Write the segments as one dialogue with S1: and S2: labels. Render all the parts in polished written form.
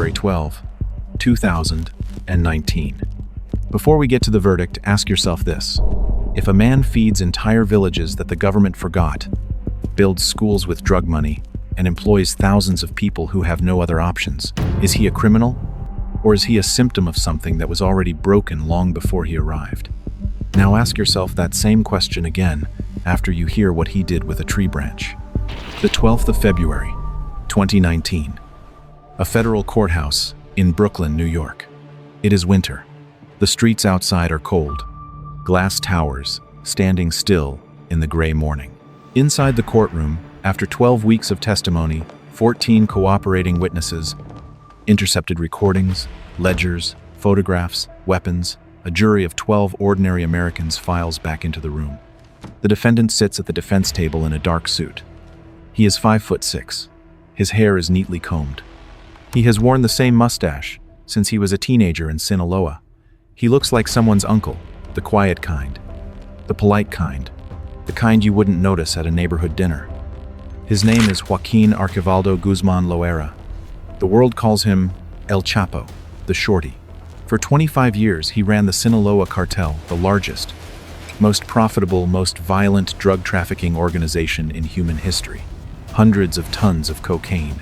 S1: February 12, 2019. Before we get to the verdict, ask yourself this. If a man feeds entire villages that the government forgot, builds schools with drug money, and employs thousands of people who have no other options, is he a criminal? Or is he a symptom of something that was already broken long before he arrived? Now ask yourself that same question again after you hear what he did with a tree branch. The 12th of February, 2019. A federal courthouse in Brooklyn, New York. It is winter. The streets outside are cold. Glass towers standing still in the gray morning. Inside the courtroom, after 12 weeks of testimony, 14 cooperating witnesses, intercepted recordings, ledgers, photographs, weapons, a jury of 12 ordinary Americans files back into the room. The defendant sits at the defense table in a dark suit. He is 5'6". His hair is neatly combed. He has worn the same mustache since he was a teenager in Sinaloa. He looks like someone's uncle, the quiet kind, the polite kind, the kind you wouldn't notice at a neighborhood dinner. His name is Joaquin Archivaldo Guzman Loera. The world calls him El Chapo, the Shorty. For 25 years, he ran the Sinaloa Cartel, the largest, most profitable, most violent drug trafficking organization in human history. Hundreds of tons of cocaine,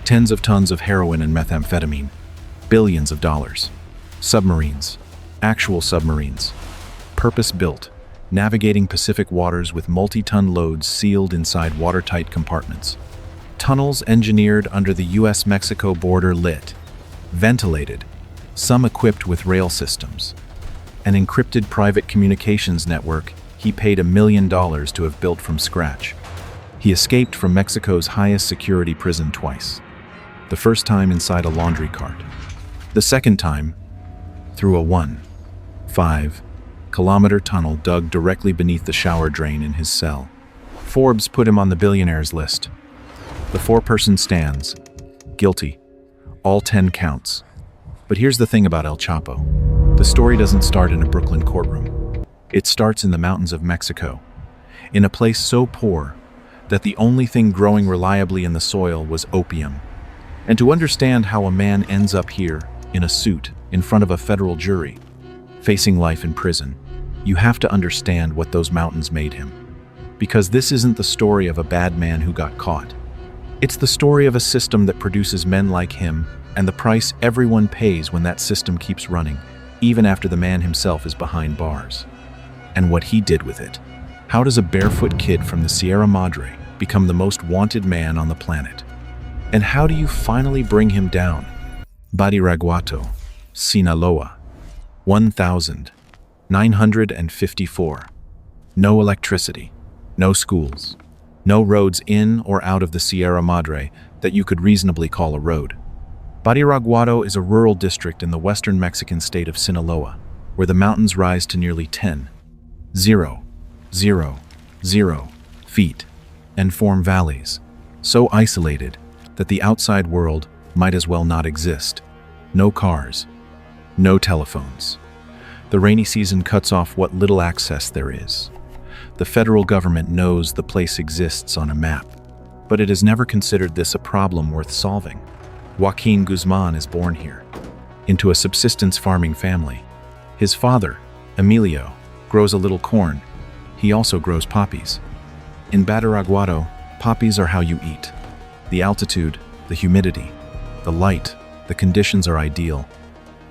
S1: tens of tons of heroin and methamphetamine, billions of dollars. Submarines, actual submarines, purpose-built, navigating Pacific waters with multi-ton loads sealed inside watertight compartments. Tunnels engineered under the US-Mexico border lit, ventilated, some equipped with rail systems. An encrypted private communications network he paid $1 million to have built from scratch. He escaped from Mexico's highest security prison twice. The first time inside a laundry cart. The second time through a 1.5-kilometer tunnel dug directly beneath the shower drain in his cell. Forbes put him on the billionaires list. The four-person stands, guilty, all 10 counts. But here's the thing about El Chapo. The story doesn't start in a Brooklyn courtroom. It starts in the mountains of Mexico, in a place so poor that the only thing growing reliably in the soil was opium. And to understand how a man ends up here, in a suit, in front of a federal jury, facing life in prison, you have to understand what those mountains made him. Because this isn't the story of a bad man who got caught. It's the story of a system that produces men like him, and the price everyone pays when that system keeps running, even after the man himself is behind bars. And what he did with it. How does a barefoot kid from the Sierra Madre become the most wanted man on the planet? And how do you finally bring him down? Badiraguato, Sinaloa, 1,954. No electricity, no schools, no roads in or out of the Sierra Madre that you could reasonably call a road. Badiraguato is a rural district in the western Mexican state of Sinaloa, where the mountains rise to nearly 10,000 feet and form valleys, so isolated that the outside world might as well not exist. No cars, no telephones. The rainy season cuts off what little access there is. The federal government knows the place exists on a map, but it has never considered this a problem worth solving. Joaquin Guzman is born here, into a subsistence farming family. His father, Emilio, grows a little corn. He also grows poppies. In Badiraguato, poppies are how you eat. The altitude, the humidity, the light, the conditions are ideal,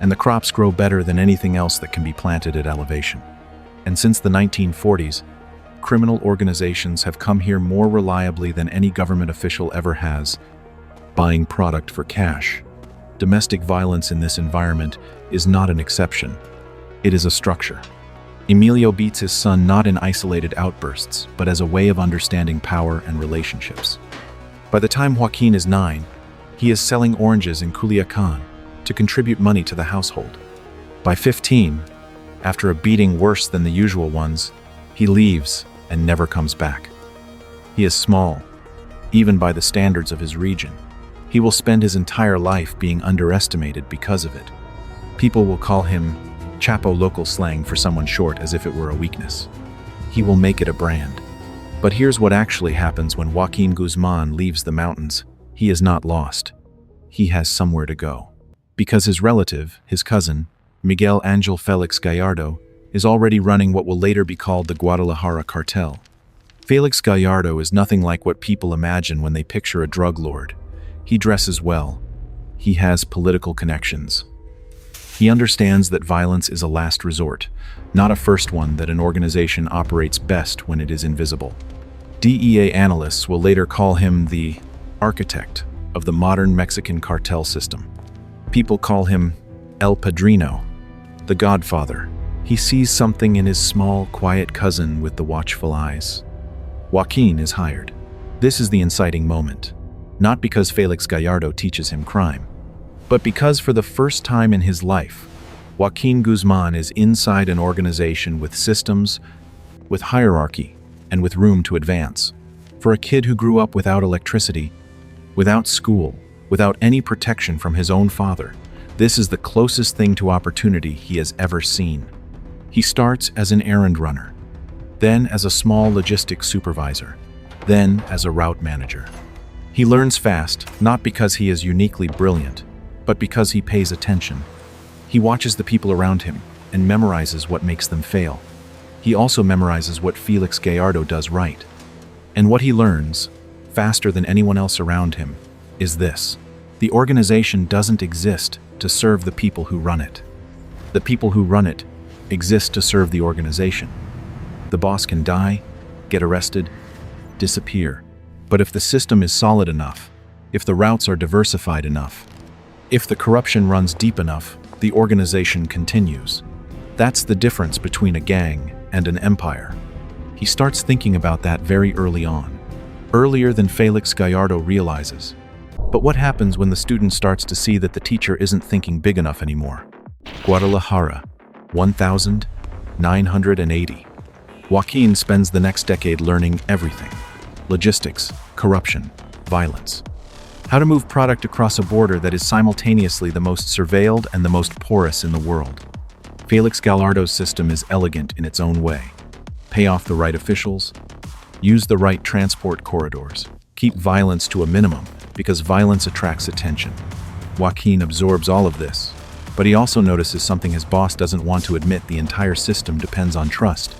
S1: and the crops grow better than anything else that can be planted at elevation. And since the 1940s, criminal organizations have come here more reliably than any government official ever has, buying product for cash. Domestic violence in this environment is not an exception. It is a structure. Emilio beats his son not in isolated outbursts, but as a way of understanding power and relationships. By the time Joaquin is 9, he is selling oranges in Culiacan to contribute money to the household. By 15, after a beating worse than the usual ones, he leaves and never comes back. He is small, even by the standards of his region. He will spend his entire life being underestimated because of it. People will call him Chapo, local slang for someone short, as if it were a weakness. He will make it a brand. But here's what actually happens when Joaquin Guzman leaves the mountains. He is not lost. he has somewhere to go. Because his relative, his cousin, Miguel Angel Felix Gallardo, is already running what will later be called the Guadalajara Cartel. Felix Gallardo is nothing like what people imagine when they picture a drug lord. He dresses well. He has political connections. He understands that violence is a last resort, not a first one, that an organization operates best when it is invisible. DEA analysts will later call him the architect of the modern Mexican cartel system. People call him El Padrino, the Godfather. He sees something in his small, quiet cousin with the watchful eyes. Joaquin is hired. This is the inciting moment. Not because Felix Gallardo teaches him crime, but because for the first time in his life, Joaquin Guzman is inside an organization with systems, with hierarchy, and with room to advance. For a kid who grew up without electricity, without school, without any protection from his own father, this is the closest thing to opportunity he has ever seen. He starts as an errand runner, then as a small logistics supervisor, then as a route manager. He learns fast, not because he is uniquely brilliant, but because he pays attention. He watches the people around him and memorizes what makes them fail. He also memorizes what Felix Gallardo does right. And what he learns, faster than anyone else around him, is this: the organization doesn't exist to serve the people who run it. The people who run it exist to serve the organization. The boss can die, get arrested, disappear. But if the system is solid enough, if the routes are diversified enough, if the corruption runs deep enough, the organization continues. That's the difference between a gang and an empire. He starts thinking about that very early on, earlier than Felix Gallardo realizes. But what happens when the student starts to see that the teacher isn't thinking big enough anymore? Guadalajara, 1980. Joaquin spends the next decade learning everything: logistics, corruption, violence. How to move product across a border that is simultaneously the most surveilled and the most porous in the world. Felix Gallardo's system is elegant in its own way. Pay off the right officials, use the right transport corridors, keep violence to a minimum because violence attracts attention. Joaquin absorbs all of this, but he also notices something his boss doesn't want to admit: the entire system depends on trust,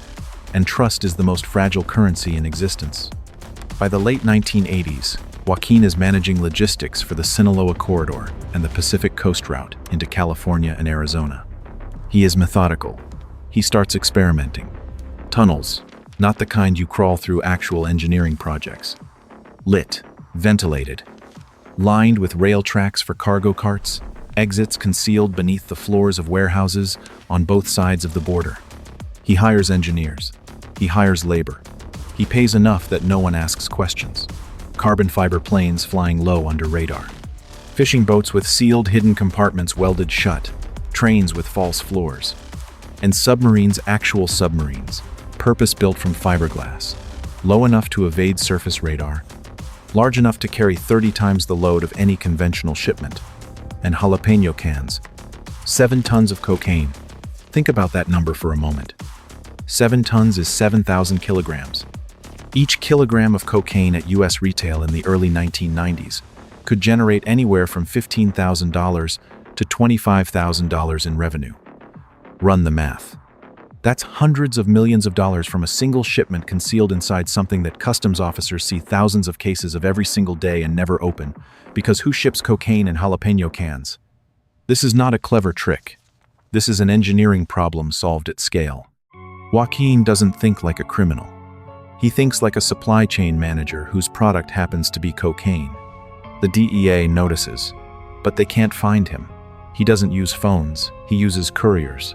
S1: and trust is the most fragile currency in existence. By the late 1980s, Joaquin is managing logistics for the Sinaloa corridor and the Pacific Coast route into California and Arizona. He is methodical. He starts experimenting. Tunnels, not the kind you crawl through, actual engineering projects. Lit, ventilated, lined with rail tracks for cargo carts, exits concealed beneath the floors of warehouses on both sides of the border. He hires engineers. He hires labor. He pays enough that no one asks questions. Carbon fiber planes flying low under radar. Fishing boats with sealed hidden compartments welded shut. Trains with false floors. And submarines, actual submarines, purpose-built from fiberglass, low enough to evade surface radar, large enough to carry 30 times the load of any conventional shipment. And jalapeno cans. 7 tons of cocaine. Think about that number for a moment. 7 tons is 7,000 kilograms. Each kilogram of cocaine at U.S. retail in the early 1990s could generate anywhere from $15,000 to $25,000 in revenue. Run the math. That's hundreds of millions of dollars from a single shipment concealed inside something that customs officers see thousands of cases of every single day and never open, because who ships cocaine in jalapeno cans? This is not a clever trick. This is an engineering problem solved at scale. Joaquin doesn't think like a criminal. He thinks like a supply chain manager whose product happens to be cocaine. The DEA notices, but they can't find him. He doesn't use phones, he uses couriers.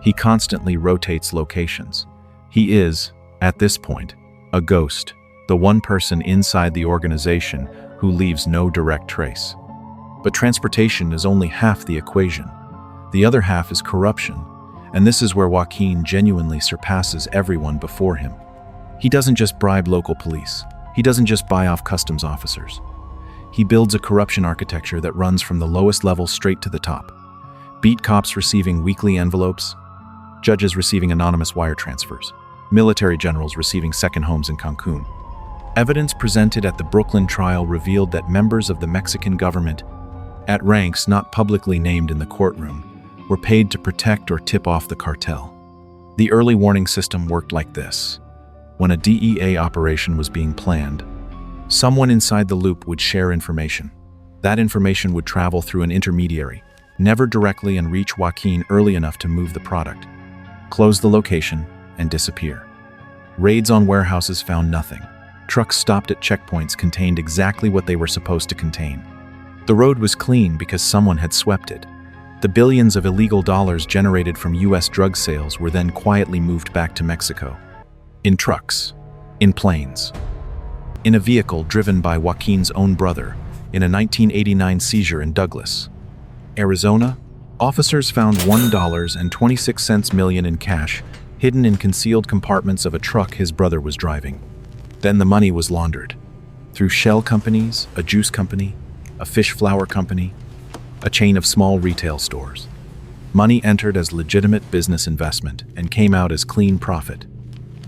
S1: He constantly rotates locations. He is, at this point, a ghost, the one person inside the organization who leaves no direct trace. But transportation is only half the equation. The other half is corruption, and this is where Joaquin genuinely surpasses everyone before him. He doesn't just bribe local police. He doesn't just buy off customs officers. He builds a corruption architecture that runs from the lowest level straight to the top. Beat cops receiving weekly envelopes, judges receiving anonymous wire transfers, military generals receiving second homes in Cancun. Evidence presented at the Brooklyn trial revealed that members of the Mexican government at ranks not publicly named in the courtroom, were paid to protect or tip off the cartel. The early warning system worked like this. When a DEA operation was being planned, someone inside the loop would share information. That information would travel through an intermediary, never directly, and reach Joaquin early enough to move the product, close the location, and disappear. Raids on warehouses found nothing. Trucks stopped at checkpoints contained exactly what they were supposed to contain. The road was clean because someone had swept it. The billions of illegal dollars generated from U.S. drug sales were then quietly moved back to Mexico. In trucks, in planes, in a vehicle driven by Joaquin's own brother in a 1989 seizure in Douglas, Arizona, officers found $1.26 million in cash hidden in concealed compartments of a truck his brother was driving. Then the money was laundered through shell companies, a juice company, a fish flour company, a chain of small retail stores. Money entered as legitimate business investment and came out as clean profit.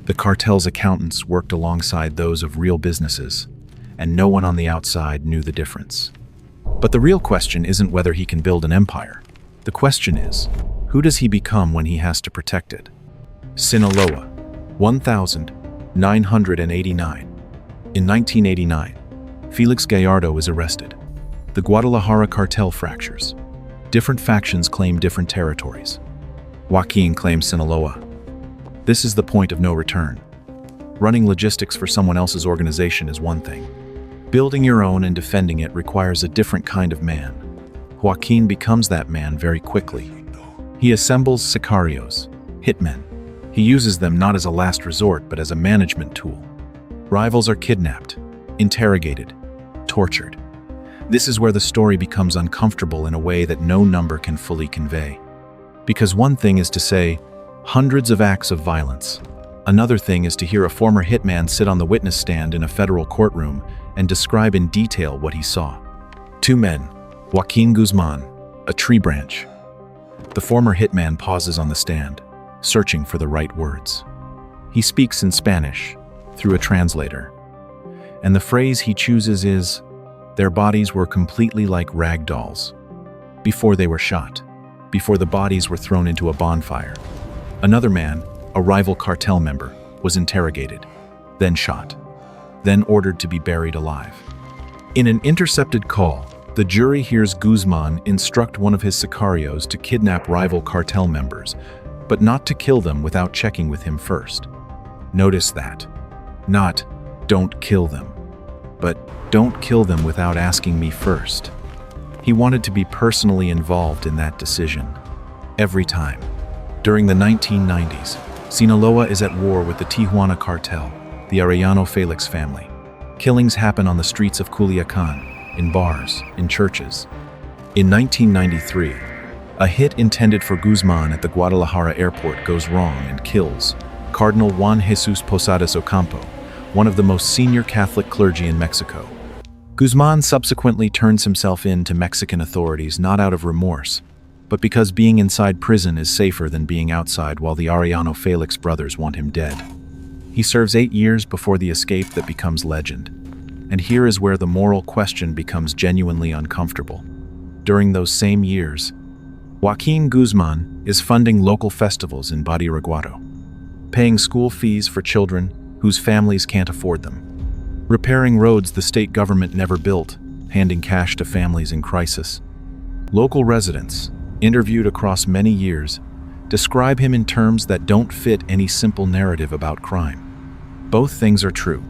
S1: The cartel's accountants worked alongside those of real businesses, and no one on the outside knew the difference. But the real question isn't whether he can build an empire. The question is, who does he become when he has to protect it? Sinaloa, 1989. In 1989, Felix Gallardo is arrested. The Guadalajara cartel fractures. Different factions claim different territories. Joaquin claims Sinaloa. This is the point of no return. Running logistics for someone else's organization is one thing. Building your own and defending it requires a different kind of man. Joaquin becomes that man very quickly. He assembles sicarios, hitmen. He uses them not as a last resort, but as a management tool. Rivals are kidnapped, interrogated, tortured. This is where the story becomes uncomfortable in a way that no number can fully convey. Because one thing is to say, hundreds of acts of violence. Another thing is to hear a former hitman sit on the witness stand in a federal courtroom and describe in detail what he saw. Two men, Joaquin Guzman, a tree branch. The former hitman pauses on the stand, searching for the right words. He speaks in Spanish, through a translator. And the phrase he chooses is, "Their bodies were completely like rag dolls. Before they were shot, before the bodies were thrown into a bonfire." Another man, a rival cartel member, was interrogated, then shot, then ordered to be buried alive. In an intercepted call, the jury hears Guzman instruct one of his sicarios to kidnap rival cartel members, but not to kill them without checking with him first. Notice that. Not, "Don't kill them," but "Don't kill them without asking me first." He wanted to be personally involved in that decision. Every time. During the 1990s, Sinaloa is at war with the Tijuana cartel, the Arellano Felix family. Killings happen on the streets of Culiacan, in bars, in churches. In 1993, a hit intended for Guzman at the Guadalajara airport goes wrong and kills Cardinal Juan Jesus Posadas Ocampo, one of the most senior Catholic clergy in Mexico. Guzman subsequently turns himself in to Mexican authorities not out of remorse, but because being inside prison is safer than being outside while the Arellano Felix brothers want him dead. He serves 8 years before the escape that becomes legend. And here is where the moral question becomes genuinely uncomfortable. During those same years, Joaquin Guzman is funding local festivals in Badiraguato, paying school fees for children whose families can't afford them, repairing roads the state government never built, handing cash to families in crisis. Local residents, interviewed across many years, describe him in terms that don't fit any simple narrative about crime. Both things are true.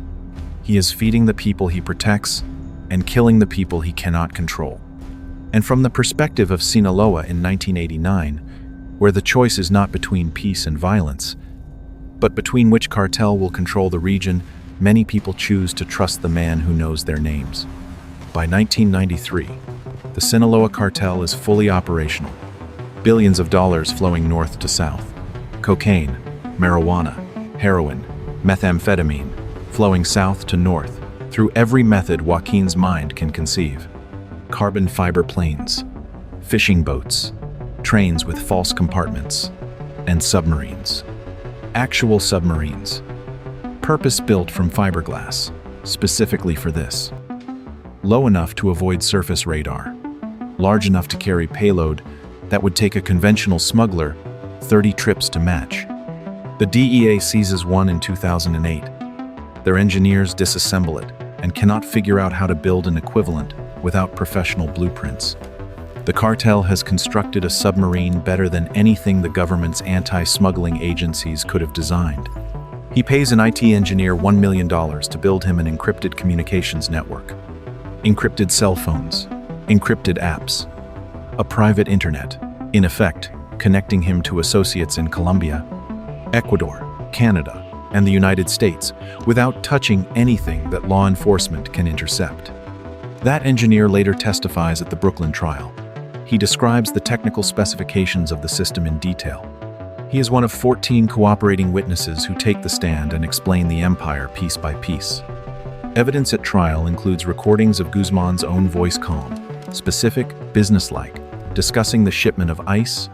S1: He is feeding the people he protects and killing the people he cannot control. And from the perspective of Sinaloa in 1989, where the choice is not between peace and violence, but between which cartel will control the region, many people choose to trust the man who knows their names. By 1993, the Sinaloa cartel is fully operational. Billions of dollars flowing north to south. Cocaine, marijuana, heroin, methamphetamine, flowing south to north through every method Joaquin's mind can conceive. Carbon fiber planes, fishing boats, trains with false compartments, and submarines. Actual submarines, purpose-built from fiberglass, specifically for this. Low enough to avoid surface radar, large enough to carry payload that would take a conventional smuggler 30 trips to match. The DEA seizes one in 2008. Their engineers disassemble it and cannot figure out how to build an equivalent without professional blueprints. The cartel has constructed a submarine better than anything the government's anti-smuggling agencies could have designed. He pays an IT engineer $1 million to build him an encrypted communications network, encrypted cell phones, encrypted apps, a private internet, in effect, connecting him to associates in Colombia, Ecuador, Canada, and the United States without touching anything that law enforcement can intercept. That engineer later testifies at the Brooklyn trial. He describes the technical specifications of the system in detail. He is one of 14 cooperating witnesses who take the stand and explain the empire piece by piece. Evidence at trial includes recordings of Guzman's own voice calm, specific, businesslike, discussing the shipment of ice,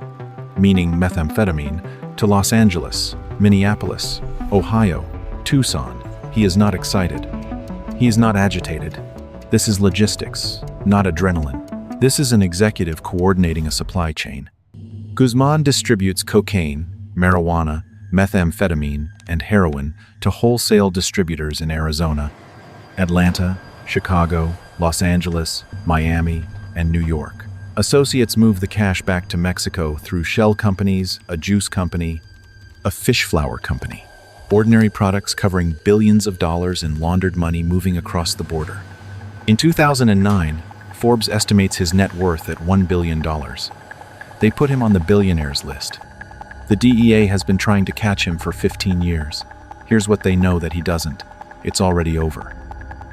S1: meaning methamphetamine, to Los Angeles, Minneapolis, Ohio, Tucson. He is not excited. He is not agitated. This is logistics, not adrenaline. This is an executive coordinating a supply chain. Guzman distributes cocaine, marijuana, methamphetamine, and heroin to wholesale distributors in Arizona, Atlanta, Chicago, Los Angeles, Miami, and New York. Associates move the cash back to Mexico through shell companies, a juice company, a fish flour company. Ordinary products covering billions of dollars in laundered money moving across the border. In 2009, Forbes estimates his net worth at $1 billion. They put him on the billionaires list. The DEA has been trying to catch him for 15 years. Here's what they know that he doesn't. It's already over.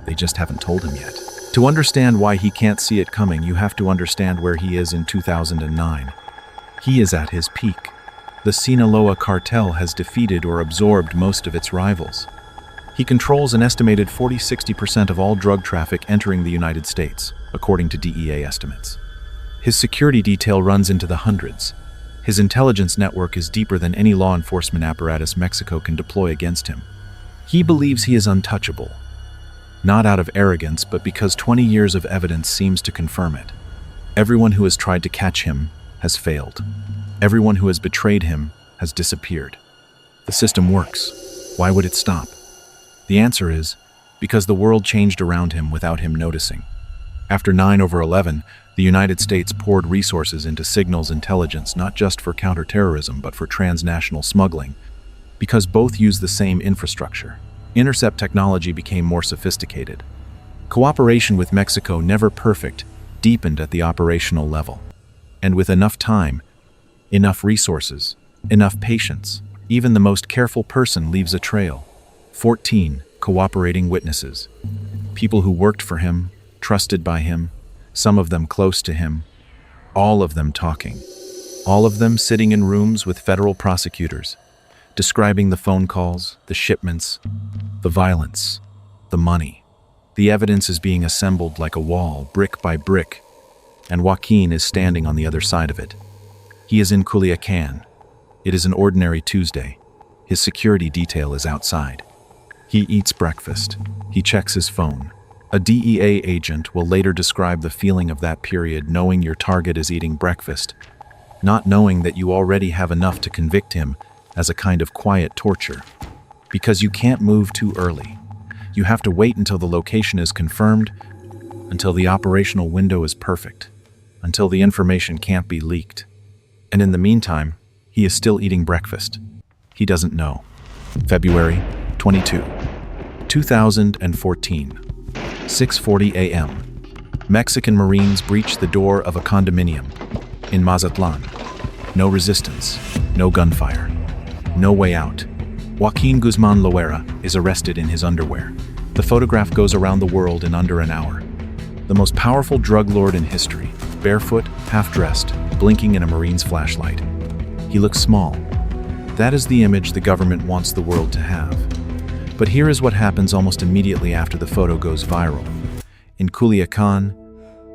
S1: They just haven't told him yet. To understand why he can't see it coming, you have to understand where he is in 2009. He is at his peak. The Sinaloa cartel has defeated or absorbed most of its rivals. He controls an estimated 40–60% of all drug traffic entering the United States, according to DEA estimates. His security detail runs into the hundreds. His intelligence network is deeper than any law enforcement apparatus Mexico can deploy against him. He believes he is untouchable, not out of arrogance, but because 20 years of evidence seems to confirm it. Everyone who has tried to catch him has failed. Everyone who has betrayed him has disappeared. The system works. Why would it stop? The answer is, because the world changed around him without him noticing. After 9/11, the United States poured resources into signals intelligence not just for counterterrorism but for transnational smuggling, because both use the same infrastructure. Intercept technology became more sophisticated. Cooperation with Mexico, never perfect, deepened at the operational level. And with enough time, enough resources, enough patience, even the most careful person leaves a trail. 14 cooperating witnesses. People who worked for him, trusted by him, some of them close to him, all of them talking. All of them sitting in rooms with federal prosecutors, describing the phone calls, the shipments, the violence, the money. The evidence is being assembled like a wall, brick by brick, and Joaquin is standing on the other side of it. He is in Culiacan. It is an ordinary Tuesday. His security detail is outside. He eats breakfast. He checks his phone. A DEA agent will later describe the feeling of that period, knowing your target is eating breakfast, not knowing that you already have enough to convict him, as a kind of quiet torture. Because you can't move too early. You have to wait until the location is confirmed, until the operational window is perfect, until the information can't be leaked. And in the meantime, he is still eating breakfast. He doesn't know. February 22, 2014, 6:40 a.m. Mexican Marines breach the door of a condominium in Mazatlan. No resistance, no gunfire, no way out. Joaquin Guzman Loera is arrested in his underwear. The photograph goes around the world in under an hour. The most powerful drug lord in history, barefoot, half-dressed, blinking in a Marine's flashlight. He looks small. That is the image the government wants the world to have. But here is what happens almost immediately after the photo goes viral. In Culiacan,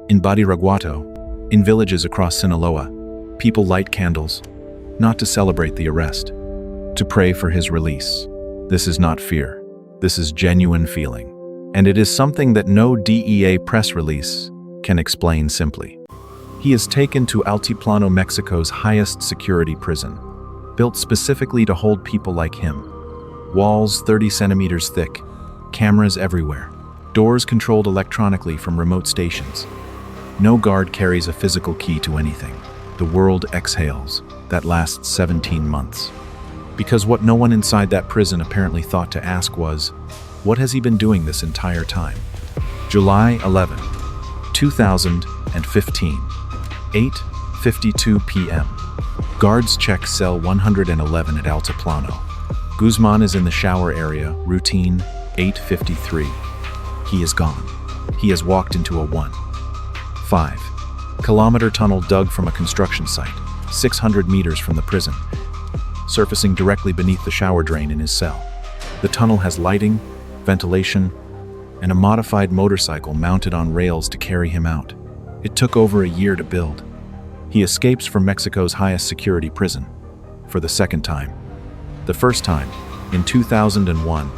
S1: in Badiraguato, in villages across Sinaloa, people light candles, not to celebrate the arrest, to pray for his release. This is not fear. This is genuine feeling. And it is something that no DEA press release can explain simply. He is taken to Altiplano, Mexico's highest security prison, built specifically to hold people like him. Walls 30 centimeters thick, cameras everywhere, doors controlled electronically from remote stations. No guard carries a physical key to anything. The world exhales. That lasts 17 months. Because what no one inside that prison apparently thought to ask was, what has he been doing this entire time? July 11, 2015, 8:52 p.m. Guards check cell 111 at Altiplano. Guzman is in the shower area, routine, 8:53. He is gone. He has walked into a 1.5-kilometer tunnel dug from a construction site, 600 meters from the prison, surfacing directly beneath the shower drain in his cell. The tunnel has lighting, ventilation, and a modified motorcycle mounted on rails to carry him out. It took over a year to build. He escapes from Mexico's highest security prison for the second time. The first time, in 2001,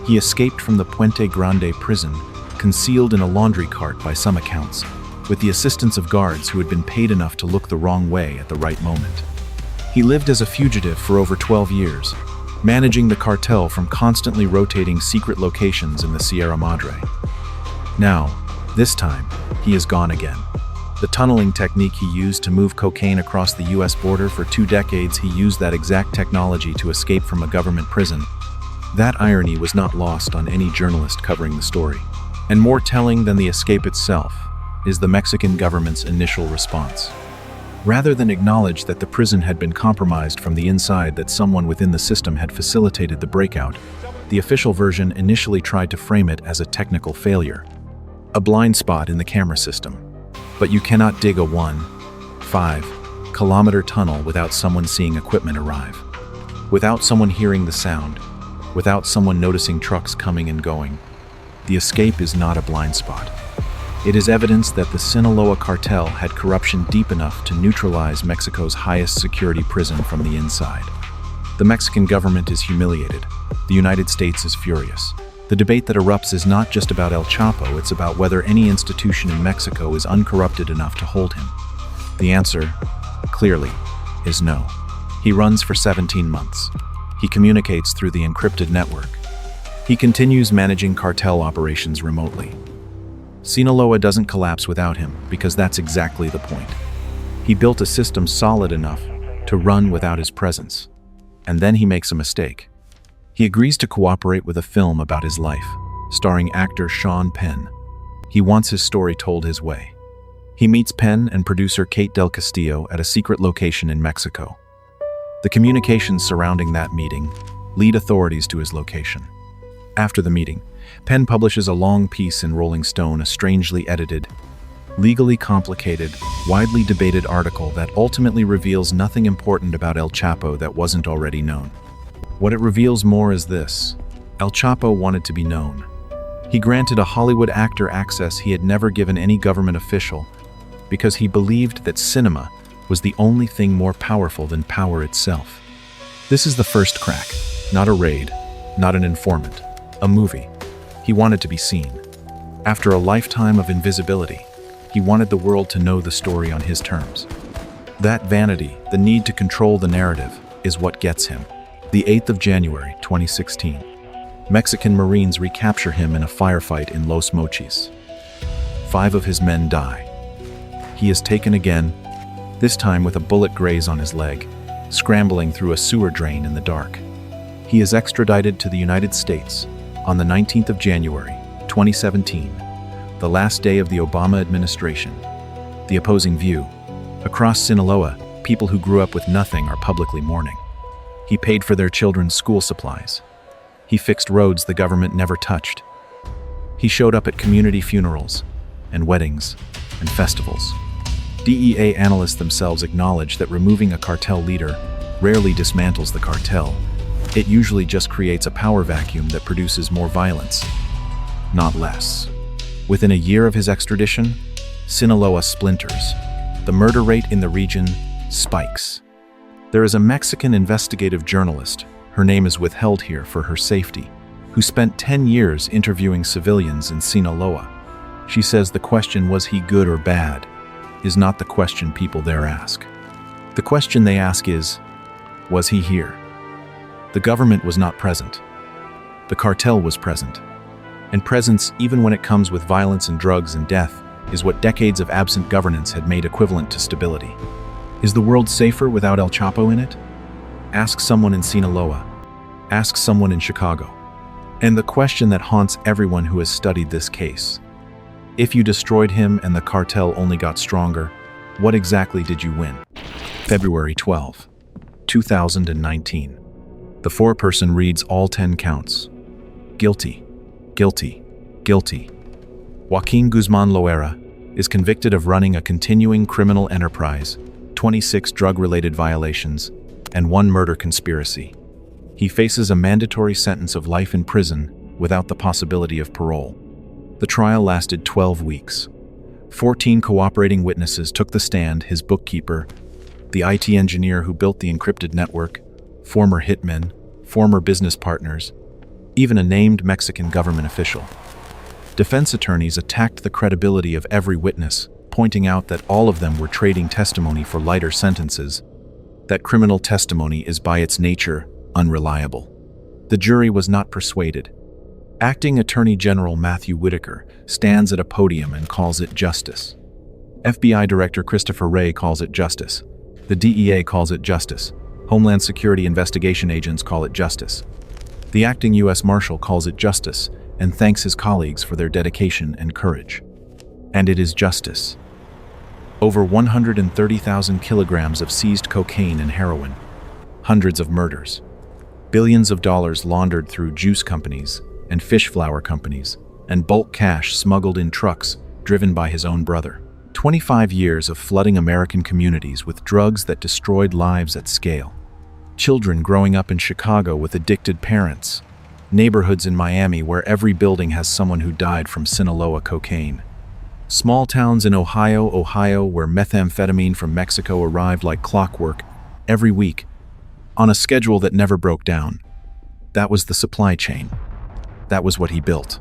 S1: he escaped from the Puente Grande prison, concealed in a laundry cart by some accounts, with the assistance of guards who had been paid enough to look the wrong way at the right moment. He lived as a fugitive for over 12 years, managing the cartel from constantly rotating secret locations in the Sierra Madre. Now, this time, he is gone again. The tunneling technique he used to move cocaine across the US border for 2 decades, he used that exact technology to escape from a government prison. That irony was not lost on any journalist covering the story. And more telling than the escape itself is the Mexican government's initial response. Rather than acknowledge that the prison had been compromised from the inside, that someone within the system had facilitated the breakout, the official version initially tried to frame it as a technical failure, a blind spot in the camera system. But you cannot dig a 1.5-kilometer tunnel without someone seeing equipment arrive, without someone hearing the sound, without someone noticing trucks coming and going. The escape is not a blind spot. It is evidence that the Sinaloa cartel had corruption deep enough to neutralize Mexico's highest security prison from the inside. The Mexican government is humiliated. The United States is furious. The debate that erupts is not just about El Chapo, it's about whether any institution in Mexico is uncorrupted enough to hold him. The answer, clearly, is no. He runs for 17 months. He communicates through the encrypted network. He continues managing cartel operations remotely. Sinaloa doesn't collapse without him, because that's exactly the point. He built a system solid enough to run without his presence. And then he makes a mistake. He agrees to cooperate with a film about his life, starring actor Sean Penn. He wants his story told his way. He meets Penn and producer Kate Del Castillo at a secret location in Mexico. The communications surrounding that meeting lead authorities to his location. After the meeting, Penn publishes a long piece in Rolling Stone, a strangely edited, legally complicated, widely debated article that ultimately reveals nothing important about El Chapo that wasn't already known. What it reveals more is this: El Chapo wanted to be known. He granted a Hollywood actor access he had never given any government official because he believed that cinema was the only thing more powerful than power itself. This is the first crack, not a raid, not an informant, a movie. He wanted to be seen. After a lifetime of invisibility, he wanted the world to know the story on his terms. That vanity, the need to control the narrative, is what gets him. The 8th of January, 2016. Mexican Marines recapture him in a firefight in Los Mochis. 5 of his men die. He is taken again, this time with a bullet graze on his leg, scrambling through a sewer drain in the dark. He is extradited to the United States on the 19th of January, 2017, the last day of the Obama administration. The opposing view. Across Sinaloa, people who grew up with nothing are publicly mourning. He paid for their children's school supplies. He fixed roads the government never touched. He showed up at community funerals and weddings and festivals. DEA analysts themselves acknowledge that removing a cartel leader rarely dismantles the cartel. It usually just creates a power vacuum that produces more violence, not less. Within a year of his extradition, Sinaloa splinters. The murder rate in the region spikes. There is a Mexican investigative journalist, her name is withheld here for her safety, who spent 10 years interviewing civilians in Sinaloa. She says the question, was he good or bad, is not the question people there ask. The question they ask is, was he here? The government was not present. The cartel was present. And presence, even when it comes with violence and drugs and death, is what decades of absent governance had made equivalent to stability. Is the world safer without El Chapo in it? Ask someone in Sinaloa. Ask someone in Chicago. And the question that haunts everyone who has studied this case: if you destroyed him and the cartel only got stronger, what exactly did you win? February 12, 2019. The foreperson reads all 10 counts. Guilty, guilty, guilty. Joaquin Guzman Loera is convicted of running a continuing criminal enterprise, 26 drug-related violations, and 1 murder conspiracy. He faces a mandatory sentence of life in prison without the possibility of parole. The trial lasted 12 weeks. 14 cooperating witnesses took the stand: his bookkeeper, the IT engineer who built the encrypted network, former hitmen, former business partners, even a named Mexican government official. Defense attorneys attacked the credibility of every witness, pointing out that all of them were trading testimony for lighter sentences, that criminal testimony is by its nature unreliable. The jury was not persuaded. Acting Attorney General Matthew Whitaker stands at a podium and calls it justice. FBI Director Christopher Wray calls it justice. The DEA calls it justice. Homeland Security investigation agents call it justice. The acting U.S. Marshal calls it justice and thanks his colleagues for their dedication and courage. And it is justice. Over 130,000 kilograms of seized cocaine and heroin, hundreds of murders, billions of dollars laundered through juice companies and fish flour companies, and bulk cash smuggled in trucks driven by his own brother. 25 years of flooding American communities with drugs that destroyed lives at scale. Children growing up in Chicago with addicted parents. Neighborhoods in Miami where every building has someone who died from Sinaloa cocaine. Small towns in Ohio where methamphetamine from Mexico arrived like clockwork every week on a schedule that never broke down. That was the supply chain. That was what he built.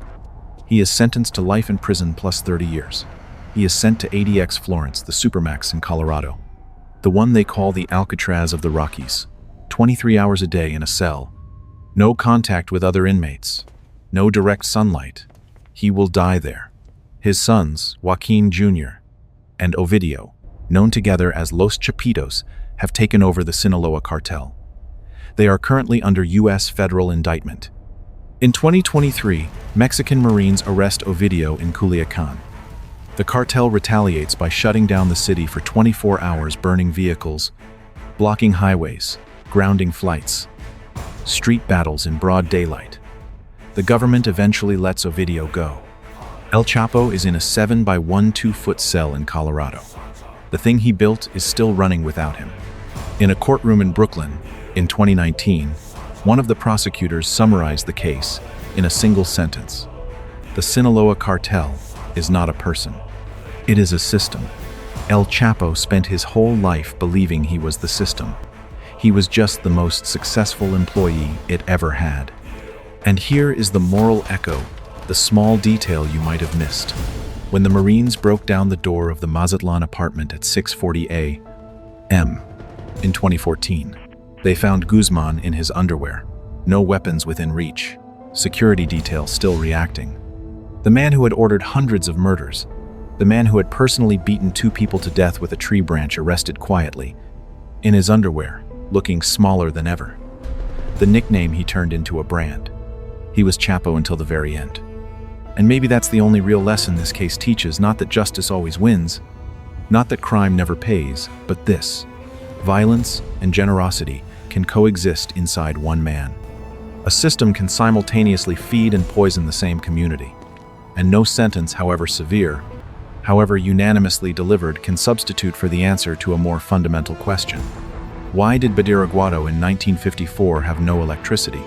S1: He is sentenced to life in prison plus 30 years. He is sent to ADX Florence, the Supermax in Colorado. The one they call the Alcatraz of the Rockies. 23 hours a day in a cell. No contact with other inmates. No direct sunlight. He will die there. His sons, Joaquin Jr. and Ovidio, known together as Los Chapitos, have taken over the Sinaloa cartel. They are currently under U.S. federal indictment. In 2023, Mexican Marines arrest Ovidio in Culiacan. The cartel retaliates by shutting down the city for 24 hours, burning vehicles, blocking highways, grounding flights. Street battles in broad daylight. The government eventually lets Ovidio go. El Chapo is in a 7 by 1 2-foot cell in Colorado. The thing he built is still running without him. In a courtroom in Brooklyn, in 2019, one of the prosecutors summarized the case in a single sentence. The Sinaloa cartel is not a person. It is a system. El Chapo spent his whole life believing he was the system. He was just the most successful employee it ever had. And here is the moral echo, the small detail you might have missed. When the Marines broke down the door of the Mazatlan apartment at 6:40 a.m. in 2014, they found Guzman in his underwear, no weapons within reach, security detail still reacting. The man who had ordered hundreds of murders, the man who had personally beaten 2 people to death with a tree branch, arrested quietly, in his underwear, looking smaller than ever. The nickname he turned into a brand. He was Chapo until the very end. And maybe that's the only real lesson this case teaches, not that justice always wins, not that crime never pays, but this: violence and generosity can coexist inside one man. A system can simultaneously feed and poison the same community. And no sentence, however severe, however unanimously delivered, can substitute for the answer to a more fundamental question. Why did Badiraguado in 1954 have no electricity,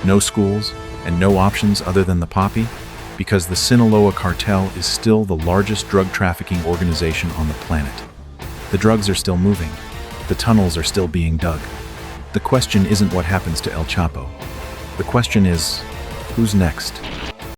S1: no schools, and no options other than the poppy? Because the Sinaloa cartel is still the largest drug trafficking organization on the planet. The drugs are still moving. The tunnels are still being dug. The question isn't what happens to El Chapo. The question is, who's next?